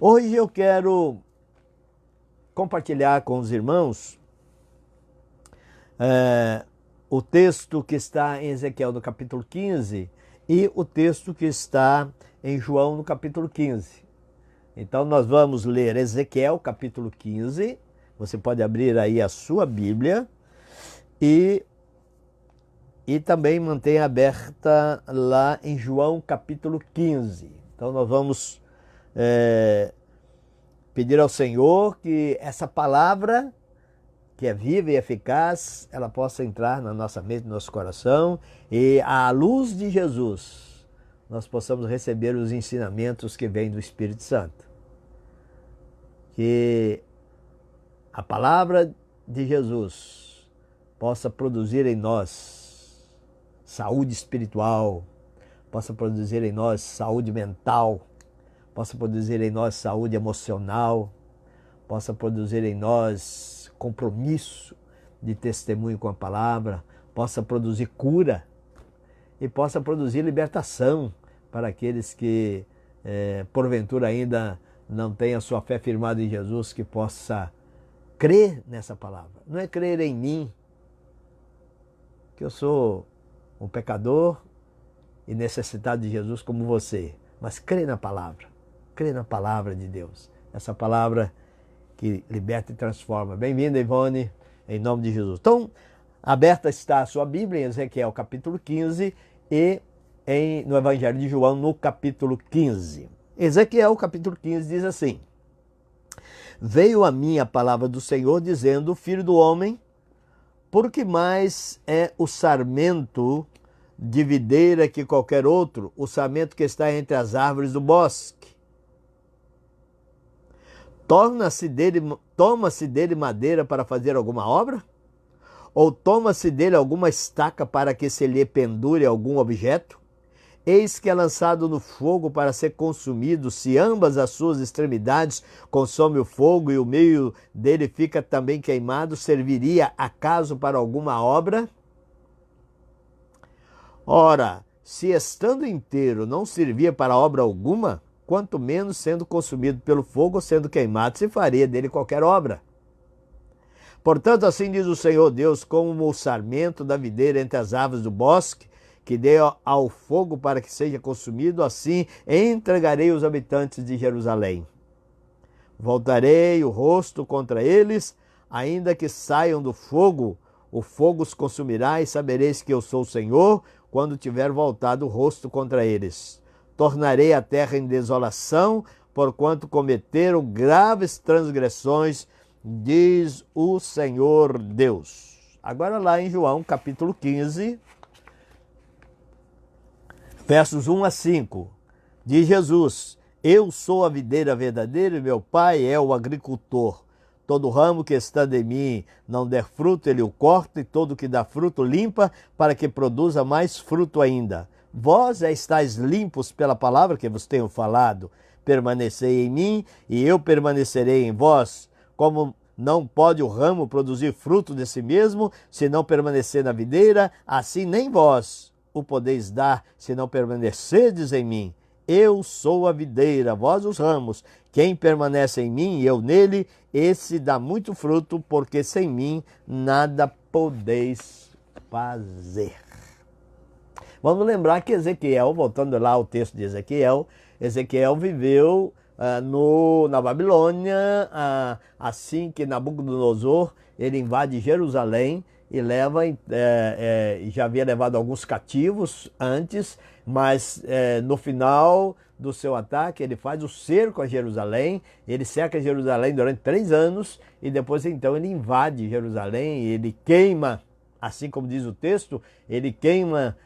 Hoje eu quero compartilhar com os irmãos o texto que está em Ezequiel no capítulo 15 e o texto que está em João no capítulo 15. Então nós vamos ler Ezequiel capítulo 15, você pode abrir aí a sua Bíblia e também mantenha aberta lá em João capítulo 15. Então nós vamos pedir ao Senhor que essa palavra, que é viva e eficaz, ela possa entrar na nossa mente, no nosso coração, e à luz de Jesus nós possamos receber os ensinamentos que vêm do Espírito Santo. Que a palavra de Jesus possa produzir em nós saúde espiritual, possa produzir em nós saúde mental, possa produzir em nós saúde emocional, possa produzir em nós compromisso de testemunho com a palavra, possa produzir cura e possa produzir libertação para aqueles que porventura ainda não têm a sua fé firmada em Jesus, que possa crer nessa palavra. Não é crer em mim, que eu sou um pecador e necessitado de Jesus como você, mas crer na palavra de Deus, essa palavra que liberta e transforma. Bem-vinda, Ivone, em nome de Jesus. Então, aberta está a sua Bíblia em Ezequiel capítulo 15 e no Evangelho de João no capítulo 15. Ezequiel capítulo 15 diz assim: Veio a mim a palavra do Senhor dizendo, filho do homem, por que mais é o sarmento de videira que qualquer outro, o sarmento que está entre as árvores do bosque? Toma-se dele madeira para fazer alguma obra? Ou toma-se dele alguma estaca para que se lhe pendure algum objeto? Eis que é lançado no fogo para ser consumido. Se ambas as suas extremidades consome o fogo e o meio dele fica também queimado, serviria acaso para alguma obra? Ora, se estando inteiro não servia para obra alguma, quanto menos sendo consumido pelo fogo ou sendo queimado, se faria dele qualquer obra. Portanto, assim diz o Senhor Deus, como o sarmento da videira entre as árvores do bosque, que deu ao fogo para que seja consumido, assim entregarei os habitantes de Jerusalém. Voltarei o rosto contra eles, ainda que saiam do fogo, o fogo os consumirá, e sabereis que eu sou o Senhor, quando tiver voltado o rosto contra eles. Tornarei a terra em desolação, porquanto cometeram graves transgressões, diz o Senhor Deus. Agora lá em João capítulo 15, versos 1 a 5, diz Jesus, eu sou a videira verdadeira e meu pai é o agricultor. Todo ramo que está de mim não der fruto, ele o corta, e todo que dá fruto limpa, para que produza mais fruto ainda. Vós já estáis limpos pela palavra que vos tenho falado. Permanecei em mim, e eu permanecerei em vós. Como não pode o ramo produzir fruto de si mesmo, se não permanecer na videira, assim nem vós o podeis dar, se não permanecerdes em mim. Eu sou a videira, vós os ramos. Quem permanece em mim e eu nele, esse dá muito fruto, porque sem mim nada podeis fazer. Vamos lembrar que Ezequiel, voltando lá ao texto de Ezequiel, Ezequiel viveu na Babilônia, assim que Nabucodonosor ele invade Jerusalém e leva, já havia levado alguns cativos antes, mas no final do seu ataque ele faz o cerco a Jerusalém, ele cerca Jerusalém durante 3 anos e depois então ele invade Jerusalém, ele queima, assim como diz o texto, ele queima,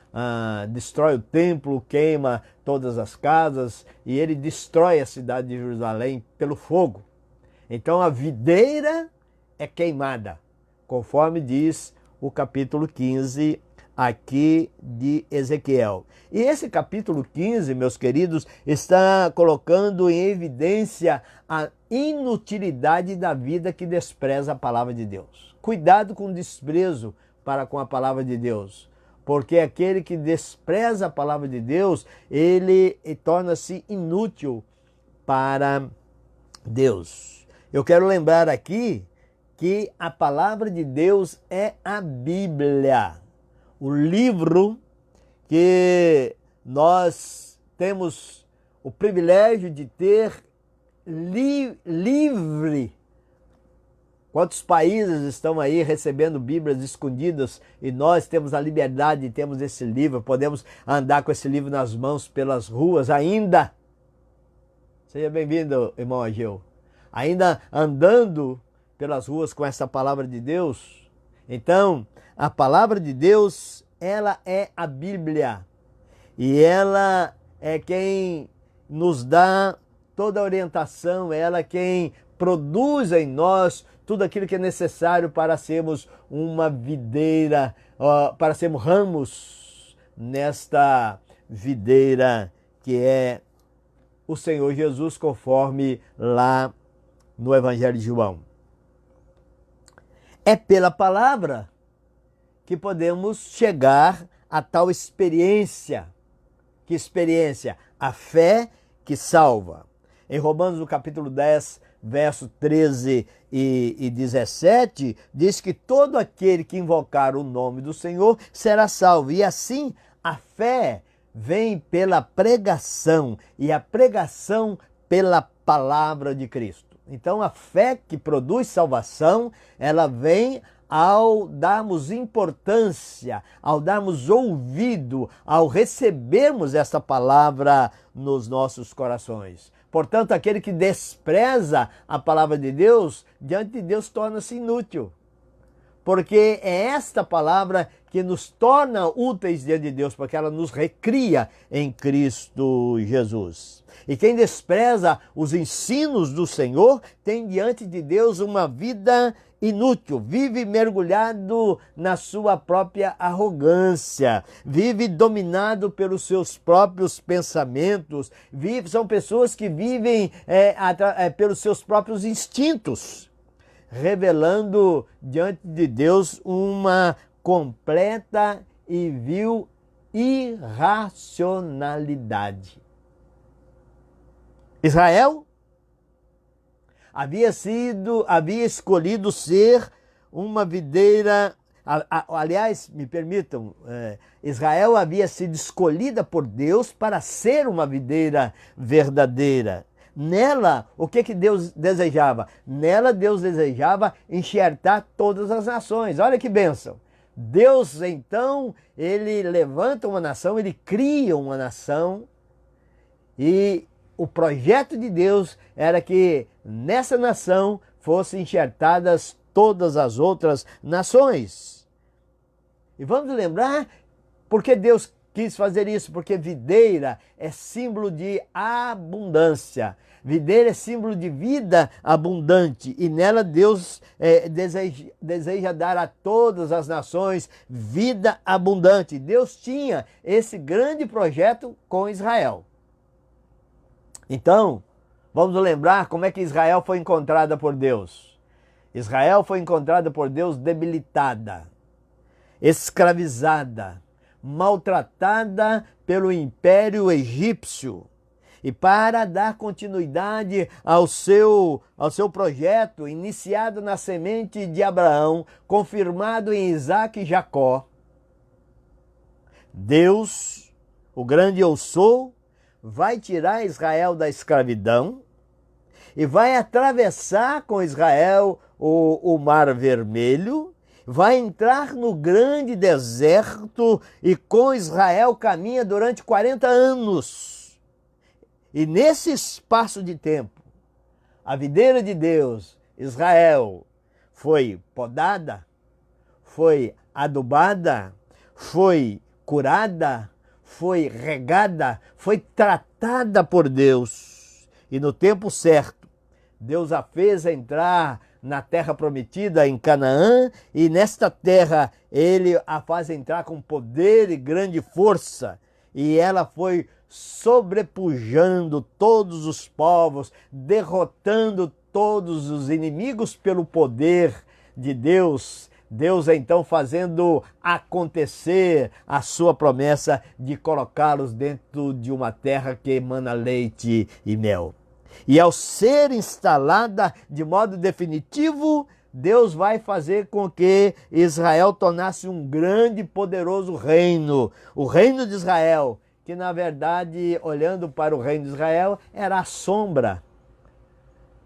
destrói o templo, queima todas as casas e ele destrói a cidade de Jerusalém pelo fogo. Então a videira é queimada, conforme diz o capítulo 15 aqui de Ezequiel. E esse capítulo 15, meus queridos, está colocando em evidência a inutilidade da vida que despreza a palavra de Deus. Cuidado com o desprezo para com a palavra de Deus, porque aquele que despreza a palavra de Deus, ele torna-se inútil para Deus. Eu quero lembrar aqui que a palavra de Deus é a Bíblia, o livro que nós temos o privilégio de ter livre. Quantos países estão aí recebendo Bíblias escondidas e nós temos a liberdade, temos esse livro, podemos andar com esse livro nas mãos pelas ruas ainda. Seja bem-vindo, irmão Ageu. Ainda andando pelas ruas com essa palavra de Deus. Então, a palavra de Deus, ela é a Bíblia. E ela é quem nos dá toda a orientação, ela é quem produz em nós tudo aquilo que é necessário para sermos uma videira, para sermos ramos nesta videira que é o Senhor Jesus, conforme lá no Evangelho de João. É pela palavra que podemos chegar a tal experiência. Que experiência? A fé que salva. Em Romanos, no capítulo 10, verso 13 e 17, diz que todo aquele que invocar o nome do Senhor será salvo. E assim, a fé vem pela pregação, e a pregação pela palavra de Cristo. Então, a fé que produz salvação, ela vem ao darmos importância, ao darmos ouvido, ao recebermos essa palavra nos nossos corações. Portanto, aquele que despreza a palavra de Deus, diante de Deus torna-se inútil. Porque é esta palavra que nos torna úteis diante de Deus, porque ela nos recria em Cristo Jesus. E quem despreza os ensinos do Senhor tem diante de Deus uma vida inútil, vive mergulhado na sua própria arrogância, vive dominado pelos seus próprios pensamentos, são pessoas que vivem pelos seus próprios instintos, revelando diante de Deus uma completa e vil irracionalidade. Israel havia escolhido ser uma videira, aliás, me permitam, Israel havia sido escolhida por Deus para ser uma videira verdadeira. Nela, o que Deus desejava? Nela, Deus desejava enxertar todas as nações. Olha que bênção! Deus, então, ele levanta uma nação, ele cria uma nação, e o projeto de Deus era que nessa nação fossem enxertadas todas as outras nações. E vamos lembrar por que Deus quis fazer isso, porque videira é símbolo de abundância. Videira é símbolo de vida abundante, e nela Deus deseja dar a todas as nações vida abundante. Deus tinha esse grande projeto com Israel. Então, vamos lembrar como é que Israel foi encontrada por Deus. Israel foi encontrada por Deus debilitada, escravizada, maltratada pelo Império Egípcio. E para dar continuidade ao seu projeto, iniciado na semente de Abraão, confirmado em Isaac e Jacó, Deus, o grande eu sou, vai tirar Israel da escravidão e vai atravessar com Israel o Mar Vermelho, vai entrar no grande deserto e com Israel caminha durante 40 anos. E nesse espaço de tempo, a videira de Deus, Israel, foi podada, foi adubada, foi curada, foi regada, foi tratada por Deus. E no tempo certo, Deus a fez entrar na terra prometida, em Canaã, e nesta terra ele a faz entrar com poder e grande força. E ela foi sobrepujando todos os povos, derrotando todos os inimigos pelo poder de Deus. Deus então fazendo acontecer a sua promessa de colocá-los dentro de uma terra que emana leite e mel. E ao ser instalada de modo definitivo, Deus vai fazer com que Israel tornasse um grande e poderoso reino. O reino de Israel, que na verdade, olhando para o reino de Israel, era a sombra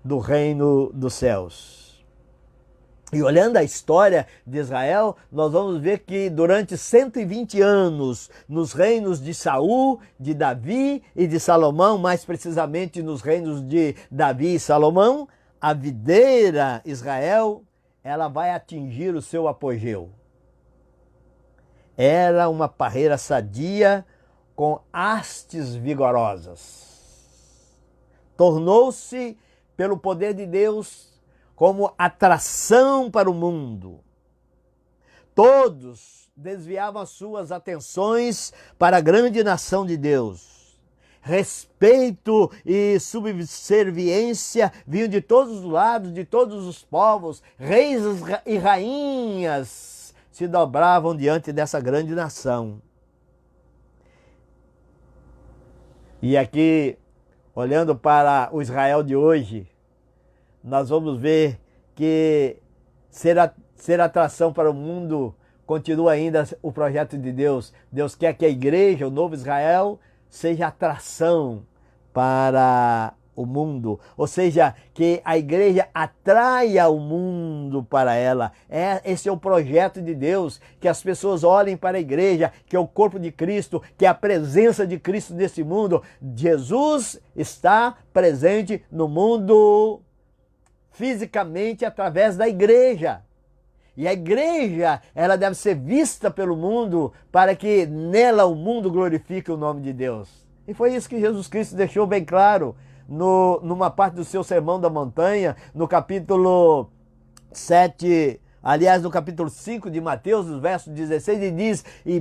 do reino dos céus. E olhando a história de Israel, nós vamos ver que durante 120 anos, nos reinos de Saul, de Davi e de Salomão, mais precisamente nos reinos de Davi e Salomão, a videira Israel, ela vai atingir o seu apogeu. Era uma parreira sadia com hastes vigorosas. Tornou-se, pelo poder de Deus, como atração para o mundo. Todos desviavam as suas atenções para a grande nação de Deus. Respeito e subserviência vinham de todos os lados, de todos os povos. Reis e rainhas se dobravam diante dessa grande nação. E aqui, olhando para o Israel de hoje, nós vamos ver que ser atração para o mundo continua ainda o projeto de Deus. Deus quer que a igreja, o novo Israel, seja atração para o mundo. Ou seja, que a igreja atraia o mundo para ela. Esse é o projeto de Deus, que as pessoas olhem para a igreja, que é o corpo de Cristo, que é a presença de Cristo nesse mundo. Jesus está presente no mundo fisicamente através da igreja. E a igreja, ela deve ser vista pelo mundo para que nela o mundo glorifique o nome de Deus. E foi isso que Jesus Cristo deixou bem claro numa parte do seu Sermão da Montanha, no capítulo 7, aliás, no capítulo 5 de Mateus, no verso 16, ele diz: e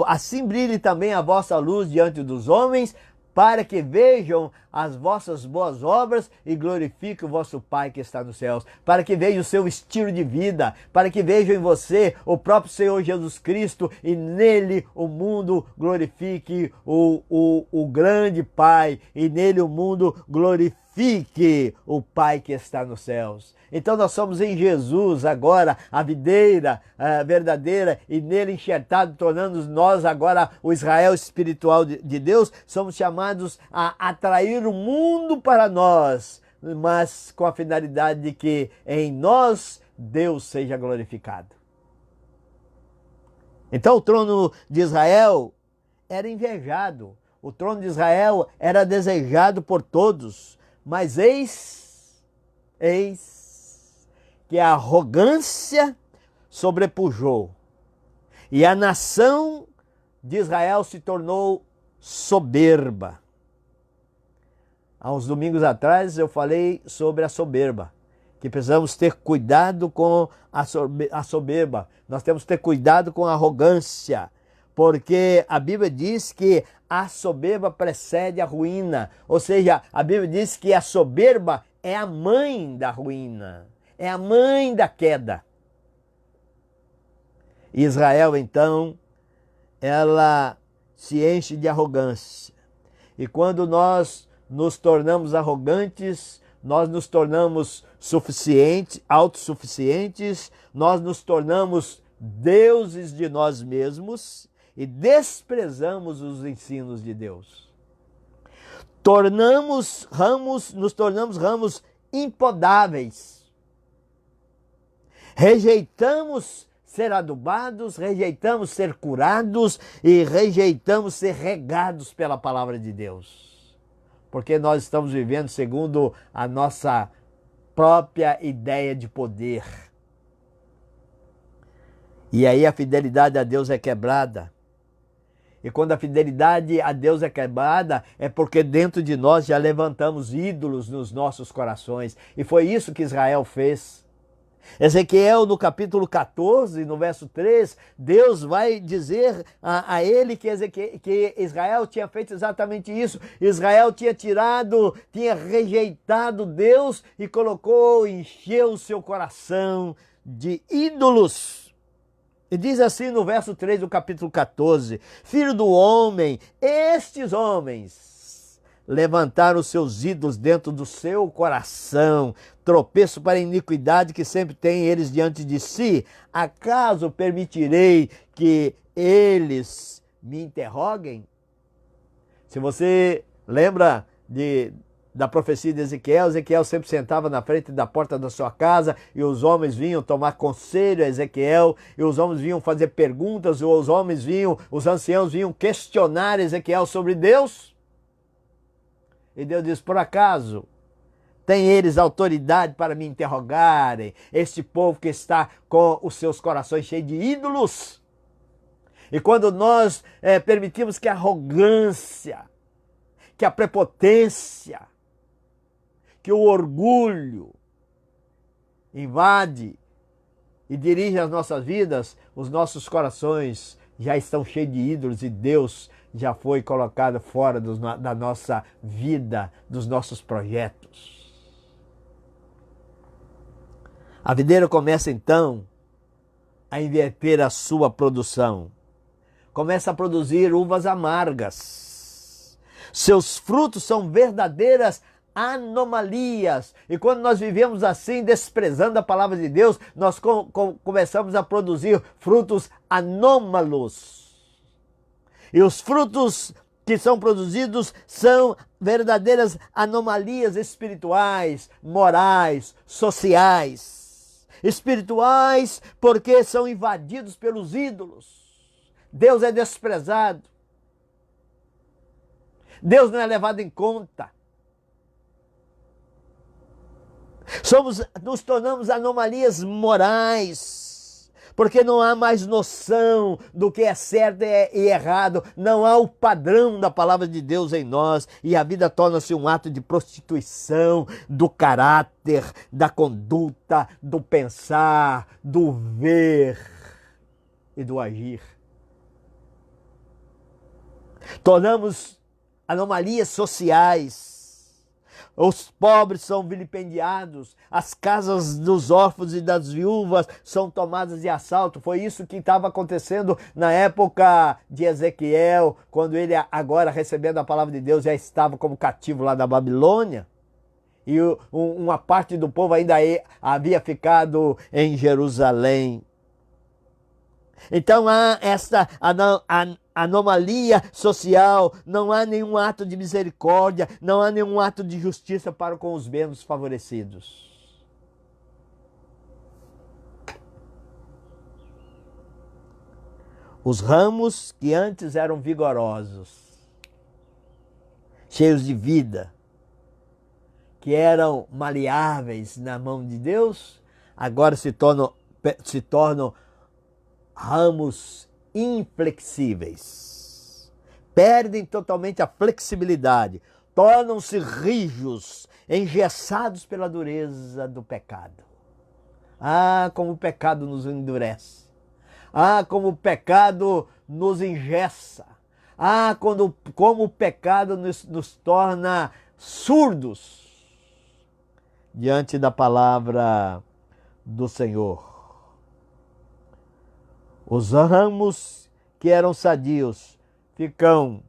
assim brilhe também a vossa luz diante dos homens, para que vejam as vossas boas obras e glorifiquem o vosso Pai que está nos céus, para que vejam o seu estilo de vida, para que vejam em você o próprio Senhor Jesus Cristo e nele o mundo glorifique o grande Pai, e nele o mundo glorifique o Pai que está nos céus. Então nós somos em Jesus agora a videira verdadeira, e nele enxertado, tornando nós agora o Israel espiritual de Deus. Somos chamados a atrair o mundo para nós, mas com a finalidade de que em nós Deus seja glorificado. Então o trono de Israel era invejado, o trono de Israel era desejado por todos, mas eis que a arrogância sobrepujou e a nação de Israel se tornou soberba. Há uns domingos atrás eu falei sobre a soberba, que precisamos ter cuidado com a soberba, nós temos que ter cuidado com a arrogância, porque a Bíblia diz que a soberba precede a ruína, ou seja, a Bíblia diz que a soberba é a mãe da ruína, é a mãe da queda. Israel, então, ela se enche de arrogância. E quando nós nos tornamos arrogantes, nós nos tornamos suficientes, autossuficientes, nós nos tornamos deuses de nós mesmos e desprezamos os ensinos de Deus. Nos tornamos ramos impodáveis. Rejeitamos ser adubados, rejeitamos ser curados e rejeitamos ser regados pela palavra de Deus. Porque nós estamos vivendo segundo a nossa própria ideia de poder. E aí a fidelidade a Deus é quebrada. E quando a fidelidade a Deus é quebrada, é porque dentro de nós já levantamos ídolos nos nossos corações. E foi isso que Israel fez. Ezequiel, no capítulo 14, no verso 3, Deus vai dizer a ele que Israel tinha feito exatamente isso. Israel tinha rejeitado Deus e encheu o seu coração de ídolos. E diz assim no verso 3 do capítulo 14: Filho do homem, estes homens levantaram os seus ídolos dentro do seu coração, tropeço para a iniquidade que sempre tem eles diante de si. Acaso permitirei que eles me interroguem? Se você lembra da profecia de Ezequiel, Ezequiel sempre sentava na frente da porta da sua casa e os homens vinham tomar conselho a Ezequiel, e os homens vinham fazer perguntas, ou os anciãos vinham questionar Ezequiel sobre Deus. E Deus diz: por acaso tem eles autoridade para me interrogarem, este povo que está com os seus corações cheios de ídolos? E quando nós permitimos que a arrogância, que a prepotência, que o orgulho invade e dirige as nossas vidas, os nossos corações já estão cheios de ídolos e Deus já foi colocado fora da nossa vida, dos nossos projetos. A videira começa então a inverter a sua produção. Começa a produzir uvas amargas. Seus frutos são verdadeiras anomalias. E quando nós vivemos assim, desprezando a palavra de Deus, nós começamos a produzir frutos anômalos. E os frutos que são produzidos são verdadeiras anomalias espirituais, morais, sociais. Espirituais porque são invadidos pelos ídolos. Deus é desprezado. Deus não é levado em conta. Nos tornamos anomalias morais, porque não há mais noção do que é certo e errado, não há o padrão da palavra de Deus em nós, e a vida torna-se um ato de prostituição do caráter, da conduta, do pensar, do ver e do agir. Tornamos anomalias sociais. Os pobres são vilipendiados, as casas dos órfãos e das viúvas são tomadas de assalto. Foi isso que estava acontecendo na época de Ezequiel, quando ele, agora recebendo a palavra de Deus, já estava como cativo lá da Babilônia. E uma parte do povo ainda havia ficado em Jerusalém. Então há esta anomalia social, não há nenhum ato de misericórdia, não há nenhum ato de justiça para com os menos favorecidos. Os ramos que antes eram vigorosos, cheios de vida, que eram maleáveis na mão de Deus, agora se tornam ramos inflexíveis. Perdem totalmente a flexibilidade, tornam-se rijos, engessados pela dureza do pecado. Ah, como o pecado nos endurece. Ah, como o pecado nos engessa. Ah, como o pecado nos torna surdos diante da palavra do Senhor. Os ramos que eram sadios ficam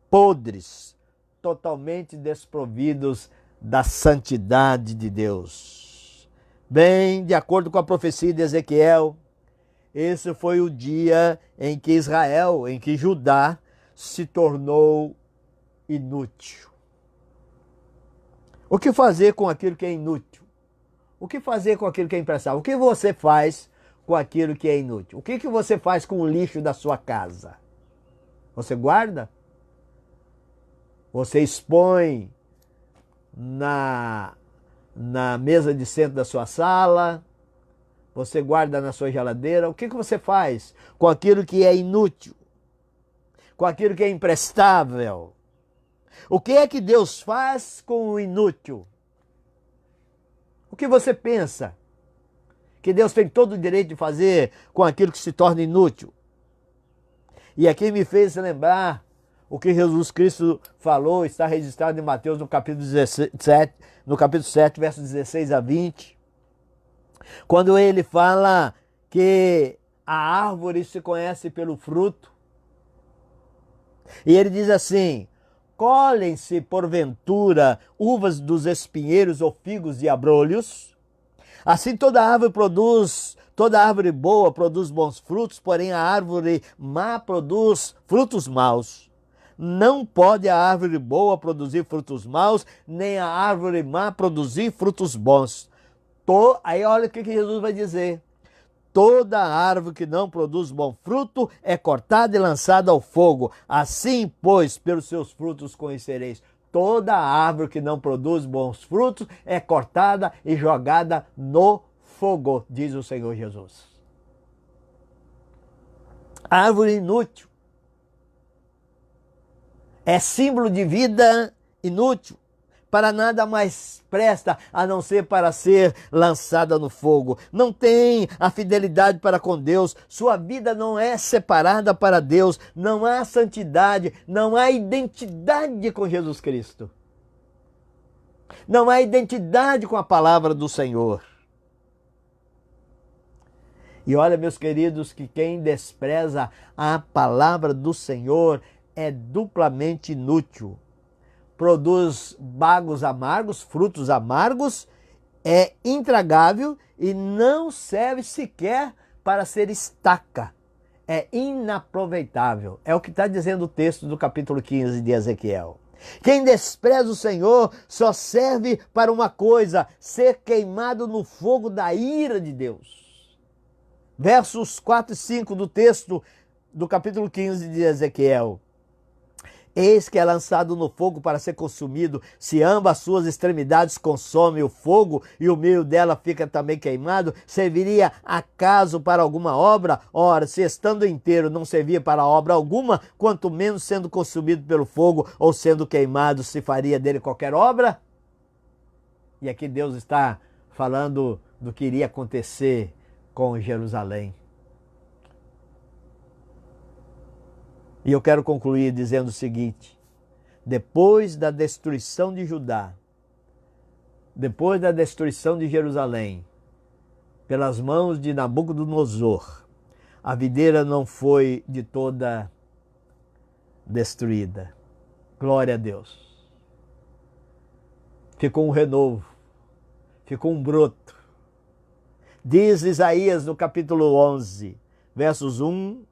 podres, totalmente desprovidos da santidade de Deus. Bem, de acordo com a profecia de Ezequiel, esse foi o dia em que Israel, em que Judá se tornou inútil. O que fazer com aquilo que é inútil? O que fazer com aquilo que é imprestável? O que você faz com aquilo que é inútil? O que você faz com o lixo da sua casa? Você guarda? Você expõe na mesa de centro da sua sala? Você guarda na sua geladeira? O que você faz com aquilo que é inútil? Com aquilo que é imprestável? O que é que Deus faz com o inútil? O que você pensa que Deus tem todo o direito de fazer com aquilo que se torna inútil? E aqui me fez lembrar o que Jesus Cristo falou, está registrado em Mateus no capítulo 17, no capítulo 7, versos 16 a 20, quando ele fala que a árvore se conhece pelo fruto. E ele diz assim: colhem-se, porventura, uvas dos espinheiros ou figos de abrolhos? Assim toda árvore boa produz bons frutos, porém a árvore má produz frutos maus. Não pode a árvore boa produzir frutos maus, nem a árvore má produzir frutos bons. Aí olha o que Jesus vai dizer. Toda árvore que não produz bom fruto é cortada e lançada ao fogo. Assim, pois, pelos seus frutos conhecereis. Toda árvore que não produz bons frutos é cortada e jogada no fogo, diz o Senhor Jesus. Árvore inútil. É símbolo de vida inútil. Para nada mais presta a não ser para ser lançada no fogo. Não tem a fidelidade para com Deus, sua vida não é separada para Deus, não há santidade, não há identidade com Jesus Cristo. Não há identidade com a palavra do Senhor. E olha, meus queridos, que quem despreza a palavra do Senhor é duplamente inútil. Produz bagos amargos, frutos amargos, é intragável e não serve sequer para ser estaca. É inaproveitável. É o que está dizendo o texto do capítulo 15 de Ezequiel. Quem despreza o Senhor só serve para uma coisa: ser queimado no fogo da ira de Deus. Versos 4 e 5 do texto do capítulo 15 de Ezequiel. Eis que é lançado no fogo para ser consumido. Se ambas as suas extremidades consomem o fogo e o meio dela fica também queimado, serviria acaso para alguma obra? Ora, se estando inteiro não servia para obra alguma, quanto menos sendo consumido pelo fogo ou sendo queimado, se faria dele qualquer obra? E aqui Deus está falando do que iria acontecer com Jerusalém. E eu quero concluir dizendo o seguinte: depois da destruição de Judá, depois da destruição de Jerusalém, pelas mãos de Nabucodonosor, a videira não foi de toda destruída. Glória a Deus. Ficou um renovo, ficou um broto. Diz Isaías no capítulo 11, verso 1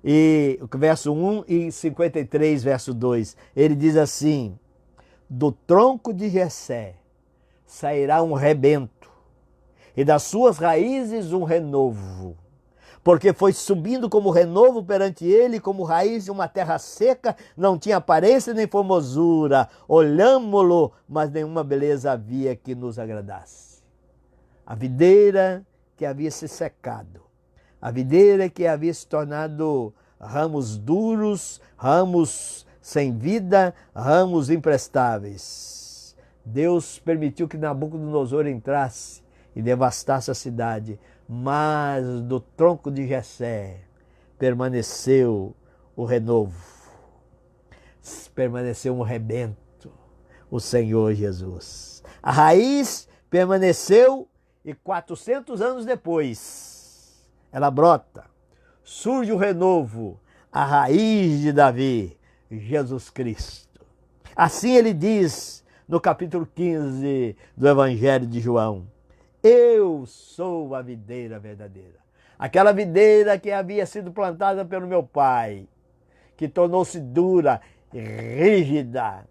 e 53, verso 2. Ele diz assim: do tronco de Jessé sairá um rebento, e das suas raízes um renovo. Porque foi subindo como renovo perante ele, como raiz de uma terra seca, não tinha aparência nem formosura. Olhámo-lo, mas nenhuma beleza havia que nos agradasse. A videira que havia se secado, a videira que havia se tornado ramos duros, ramos sem vida, ramos imprestáveis. Deus permitiu que Nabucodonosor entrasse e devastasse a cidade, mas do tronco de Jessé permaneceu o renovo, permaneceu um rebento, o Senhor Jesus. A raiz permaneceu e 400 anos depois ela brota. Surge o renovo, a raiz de Davi, Jesus Cristo. Assim ele diz no capítulo 15 do Evangelho de João: eu sou a videira verdadeira. Aquela videira que havia sido plantada pelo meu pai, que tornou-se dura, rígida,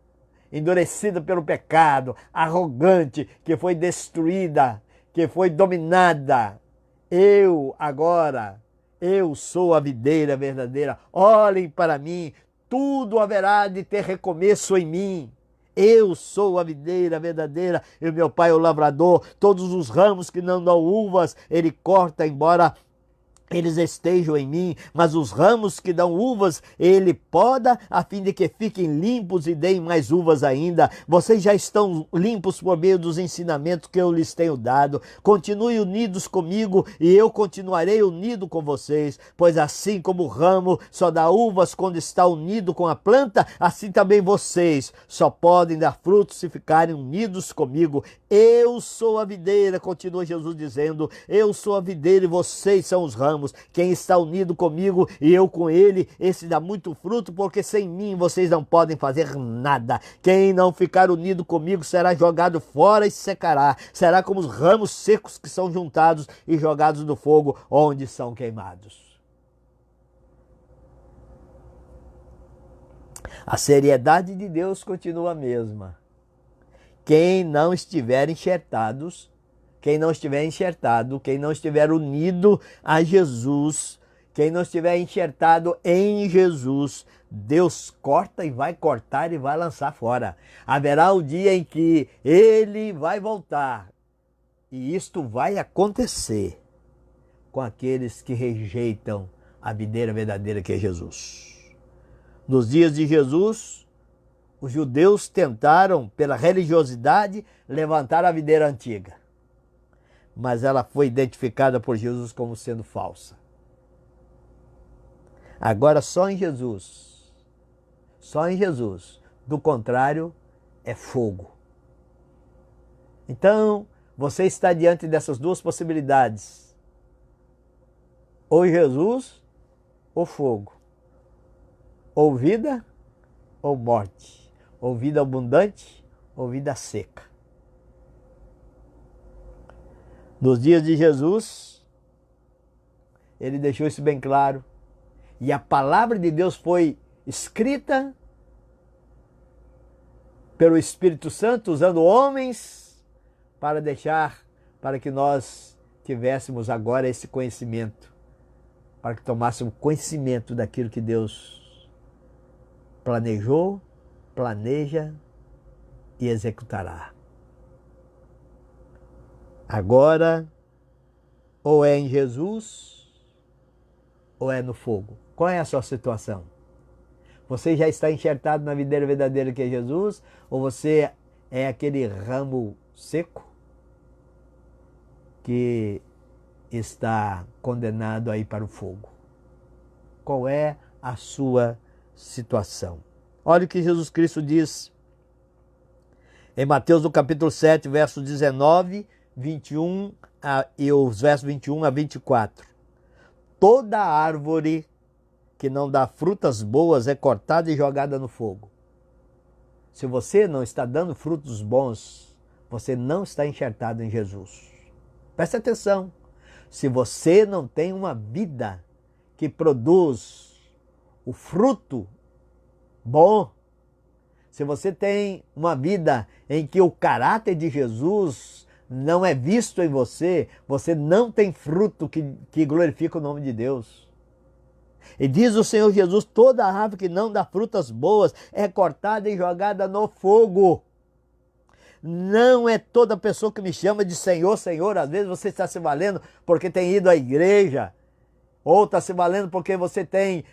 endurecida pelo pecado, arrogante, que foi destruída, que foi dominada. Eu sou a videira verdadeira. Olhem para mim, tudo haverá de ter recomeço em mim. Eu sou a videira verdadeira e o meu pai é o lavrador. Todos os ramos que não dão uvas, ele corta, embora eles estejam em mim, mas os ramos que dão uvas, ele poda, a fim de que fiquem limpos e deem mais uvas ainda. Vocês já estão limpos por meio dos ensinamentos que eu lhes tenho dado. Continuem unidos comigo e eu continuarei unido com vocês, pois assim como o ramo só dá uvas quando está unido com a planta, assim também vocês só podem dar frutos se ficarem unidos comigo. Eu sou a videira, continua Jesus dizendo, eu sou a videira e vocês são os ramos. ramos. Quem está unido comigo e eu com ele, esse dá muito fruto, porque sem mim vocês não podem fazer nada. Quem não ficar unido comigo será jogado fora e secará. Será como os ramos secos que são juntados e jogados no fogo, onde são queimados. A seriedade de Deus continua a mesma. Quem não estiver enxertado, quem não estiver unido a Jesus, quem não estiver enxertado em Jesus, Deus corta e vai cortar e vai lançar fora. Haverá o dia em que ele vai voltar. E isto vai acontecer com aqueles que rejeitam a videira verdadeira que é Jesus. Nos dias de Jesus, os judeus tentaram, pela religiosidade, levantar a videira antiga. Mas ela foi identificada por Jesus como sendo falsa. Agora só em Jesus. Do contrário, é fogo. Então, você está diante dessas duas possibilidades. Ou Jesus, ou fogo. Ou vida, ou morte. Ou vida abundante, ou vida seca. Nos dias de Jesus, ele deixou isso bem claro. E a palavra de Deus foi escrita pelo Espírito Santo, usando homens para que nós tivéssemos agora esse conhecimento, para que tomássemos conhecimento daquilo que Deus planejou, planeja e executará. Agora, ou é em Jesus, ou é no fogo. Qual é a sua situação? Você já está enxertado na videira verdadeira que é Jesus, ou você é aquele ramo seco que está condenado a ir para o fogo? Qual é a sua situação? Olha o que Jesus Cristo diz em Mateus no capítulo 7, verso 19, 21 e os versos 21 a 24. Toda árvore que não dá frutas boas é cortada e jogada no fogo. Se você não está dando frutos bons, você não está enxertado em Jesus. Preste atenção. Se você não tem uma vida que produz o fruto bom, se você tem uma vida em que o caráter de Jesus não é visto em você, você não tem fruto que glorifica o nome de Deus. E diz o Senhor Jesus, toda árvore que não dá frutas boas é cortada e jogada no fogo. Não é toda pessoa que me chama de Senhor, Senhor. Às vezes você está se valendo porque tem ido à igreja, ou está se valendo porque você tem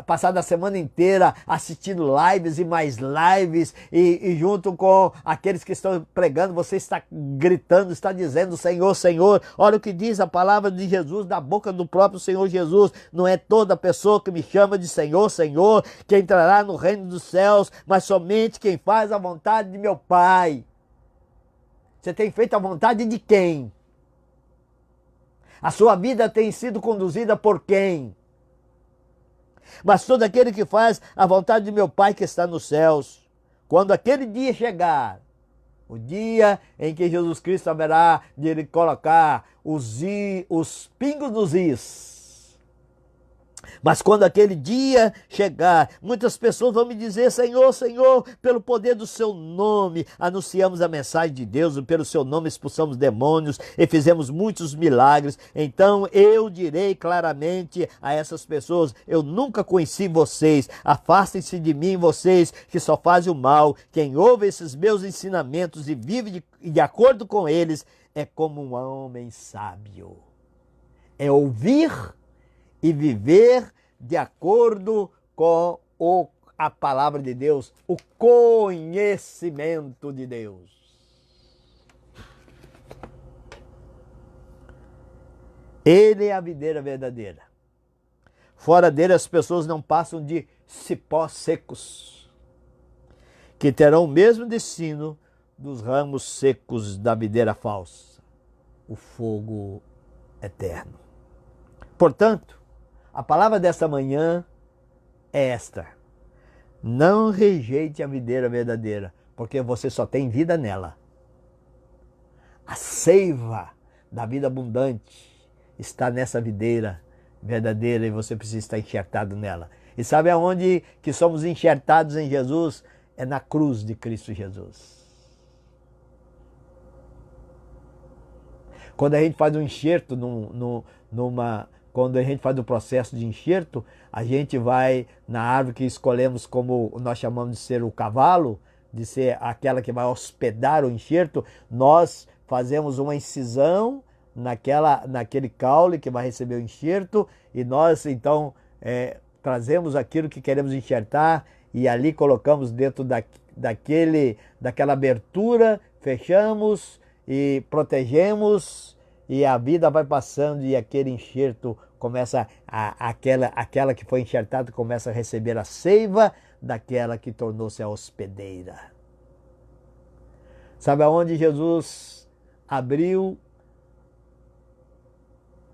passado a semana inteira assistindo lives e mais lives, e junto com aqueles que estão pregando, você está gritando, está dizendo Senhor, Senhor. Olha o que diz a palavra de Jesus, da boca do próprio Senhor Jesus. Não é toda pessoa que me chama de Senhor, Senhor, que entrará no reino dos céus, mas somente quem faz a vontade de meu Pai. Você tem feito a vontade de quem? A sua vida tem sido conduzida por quem? Mas todo aquele que faz a vontade de meu Pai que está nos céus, quando aquele dia chegar, o dia em que Jesus Cristo haverá de ele colocar os pingos nos is. Mas quando aquele dia chegar, muitas pessoas vão me dizer, Senhor, Senhor, pelo poder do seu nome, anunciamos a mensagem de Deus, e pelo seu nome expulsamos demônios e fizemos muitos milagres. Então eu direi claramente a essas pessoas, eu nunca conheci vocês, afastem-se de mim vocês que só fazem o mal. Quem ouve esses meus ensinamentos e vive de acordo com eles é como um homem sábio. É ouvir e viver de acordo com a palavra de Deus, o conhecimento de Deus. Ele é a videira verdadeira. Fora dele as pessoas não passam de cipós secos, que terão o mesmo destino dos ramos secos da videira falsa, o fogo eterno. Portanto, a palavra desta manhã é esta: não rejeite a videira verdadeira, porque você só tem vida nela. A seiva da vida abundante está nessa videira verdadeira e você precisa estar enxertado nela. E sabe aonde que somos enxertados em Jesus? É na cruz de Cristo Jesus. Quando a gente faz um enxerto quando a gente faz o processo de enxerto, a gente vai na árvore que escolhemos como nós chamamos de ser o cavalo, de ser aquela que vai hospedar o enxerto, nós fazemos uma incisão naquele caule que vai receber o enxerto e nós então trazemos aquilo que queremos enxertar e ali colocamos dentro daquela abertura, fechamos e protegemos e a vida vai passando e aquele enxerto começa, aquela que foi enxertada começa a receber a seiva daquela que tornou-se a hospedeira. Sabe aonde Jesus abriu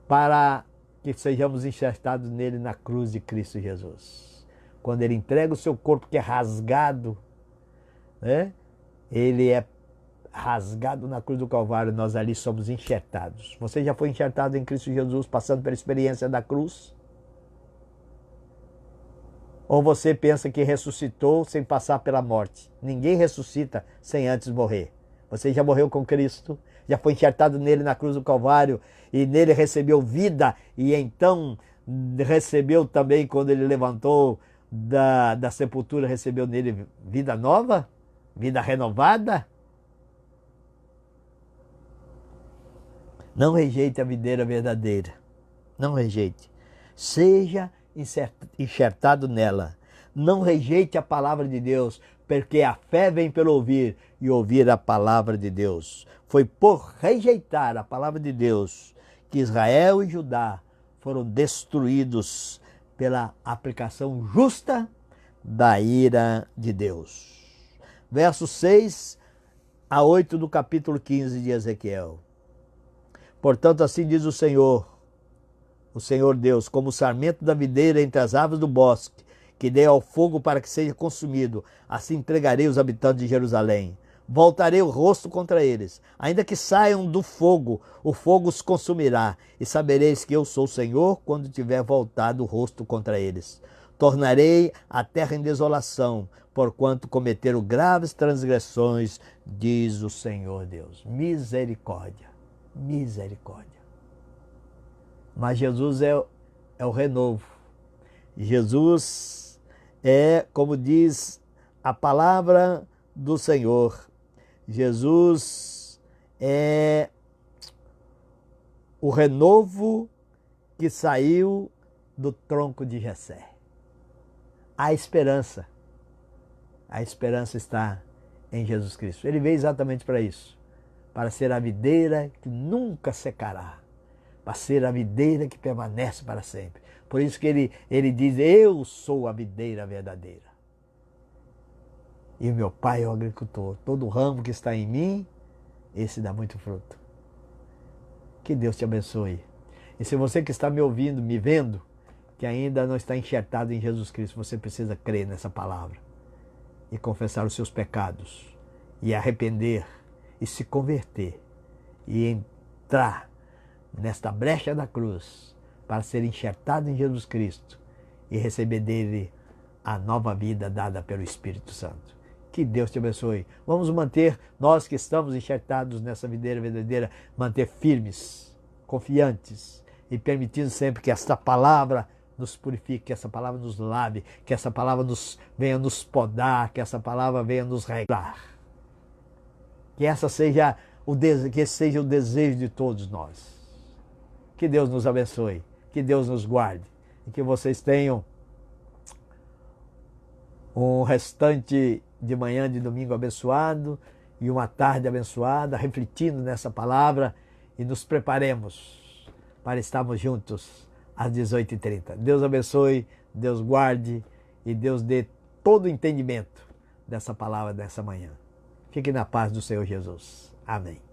para que sejamos enxertados nele? Na cruz de Cristo Jesus. Quando ele entrega o seu corpo que é rasgado, né? Ele é rasgado na cruz do Calvário, nós ali somos enxertados. Você já foi enxertado em Cristo Jesus passando pela experiência da cruz? Ou você pensa que ressuscitou sem passar pela morte? Ninguém ressuscita sem antes morrer. Você já morreu com Cristo, já foi enxertado nele na cruz do Calvário e nele recebeu vida e então recebeu também, quando ele levantou da sepultura, recebeu nele vida nova, vida renovada. Não rejeite a videira verdadeira, não rejeite. Seja enxertado nela. Não rejeite a palavra de Deus, porque a fé vem pelo ouvir e ouvir a palavra de Deus. Foi por rejeitar a palavra de Deus que Israel e Judá foram destruídos pela aplicação justa da ira de Deus. Versos 6 a 8 do capítulo 15 de Ezequiel. Portanto, assim diz o Senhor Deus, como o sarmento da videira entre as árvores do bosque, que dei ao fogo para que seja consumido, assim entregarei os habitantes de Jerusalém. Voltarei o rosto contra eles. Ainda que saiam do fogo, o fogo os consumirá, e sabereis que eu sou o Senhor quando tiver voltado o rosto contra eles. Tornarei a terra em desolação, porquanto cometeram graves transgressões, diz o Senhor Deus. Misericórdia. Misericórdia. Mas Jesus é o renovo. Jesus é, como diz a palavra do Senhor, Jesus é o renovo que saiu do tronco de Jessé. A esperança está em Jesus Cristo. Ele veio exatamente para isso. Para ser a videira que nunca secará, para ser a videira que permanece para sempre. Por isso que ele diz, eu sou a videira verdadeira. E o meu pai é o agricultor. Todo ramo que está em mim, esse dá muito fruto. Que Deus te abençoe. E se você que está me ouvindo, me vendo, que ainda não está enxertado em Jesus Cristo, você precisa crer nessa palavra e confessar os seus pecados e arrepender e se converter e entrar nesta brecha da cruz para ser enxertado em Jesus Cristo e receber dele a nova vida dada pelo Espírito Santo. Que Deus te abençoe. Vamos manter, nós que estamos enxertados nessa videira verdadeira, manter firmes, confiantes e permitindo sempre que esta palavra nos purifique, que essa palavra nos lave, que essa palavra venha nos podar, que essa palavra venha nos regrar. Que esse seja o desejo de todos nós. Que Deus nos abençoe, que Deus nos guarde e que vocês tenham um restante de manhã de domingo abençoado e uma tarde abençoada, refletindo nessa palavra e nos preparemos para estarmos juntos às 18h30. Deus abençoe, Deus guarde e Deus dê todo o entendimento dessa palavra dessa manhã. Fique na paz do Senhor Jesus. Amém.